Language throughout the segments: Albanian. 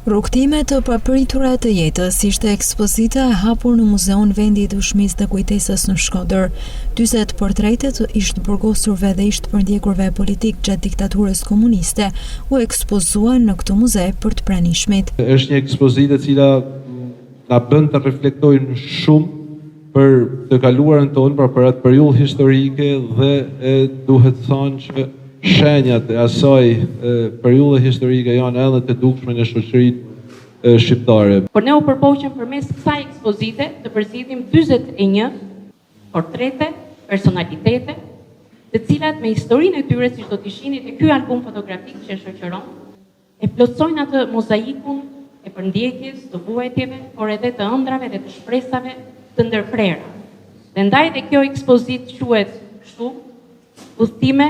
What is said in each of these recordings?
Rrugtime të papritura të jetës ishte ekspozita e hapur në Muzeun Vendi i Dëshmisë dhe Kujtesës në Shkodër. 40 portrete të ish-burgosurve dhe ish-përndjekurve politik gjatë diktaturës komuniste u ekspozuan në këtë muze për të pranishmit. Është një ekspozitë e cila na bën të reflektojmë shumë për të kaluarën tonë, për atë periudhë historike dhe duhet thënë që shenjat e asaj periudhe historike janë edhe të dukshme në shoqërinë shqiptare. Por ne u përpoqëm përmes kësaj ekspozite të përzidhim 41 portrete, personalitete, të cilat me historinë e tyre, siç do t'i shihni te ky album fotografik që shoqëron, e plotsojnë atë mozaikun e përndjekjes, të vuajtjeve, por edhe të ëndrave dhe të shpresave të ndërprera. Dhe ndaj dhe kjo ekspozit quhet kështu, udhëtime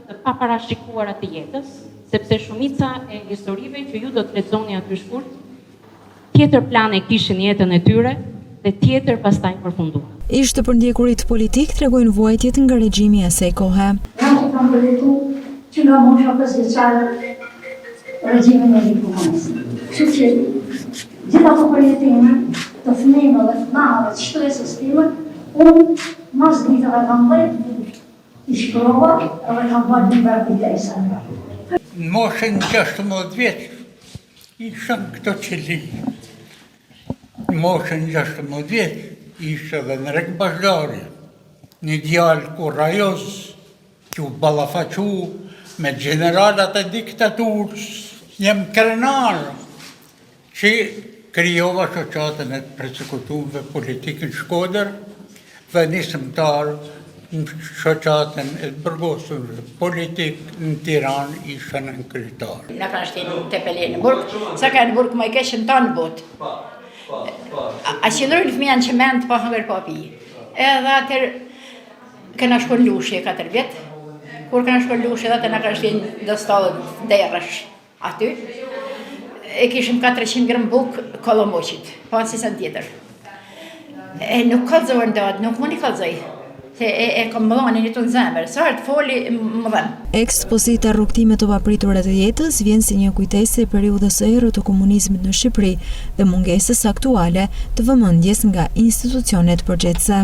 të paparashikuara të jetës, sepse shumica e historive që ju do të lexoni aty shkurt, tjetër plane kishin jetën e tyre dhe tjetër pastaj përfunduan. Ish të përndjekurit politik tregojnë vuajtjet nga regjimi i asaj kohe. Kam përjetu që nga mosha 5 vjeçare regjimin e komunizmit. Kështu që gjitha ato përjetime të fëmijëve dhe të nanave të shtresës time, unë mas ditëve kam bërë i shkrova edhe kam bërë një bërë kujtesa. Në moshën 16 vjeç, ishën këto qëlli. Në moshën 16 vjeç, ishë edhe në Rek Bashkari, një djalë kurrajos që u ballafaqu me generalat e diktaturës. Jem krenar që krijova shoqatën e përsekutuarve politikën Shkodër dhe nisëmtar në shoqatën e burgosurve politik në Tiranë ishën në kryetar. Na kanë shtinë të pelej në burg, sa ka në burg më i keshën tanë botë. A qëndrojnë fëmija në qement pa hëngër pa pi. Edhe atër këna shkon lushi 4 vjetë, kur këna shkon lushi dhe të na kanë shtinë dhe stallët derësh aty, e kishim 400 gram buk kolomoqit, pa si sa tjetër. E nuk kalzojnë datë, nuk më një kalzoj. E kom mëllani një të në zemër, sa të foli më dhemë. Ekspozita rrugtime të papritura të jetës vjen si një kujtesë e periudhës së errët të komunizmit në Shqipëri dhe mungesës aktuale të vëmendjes nga institucionet përgjithëse.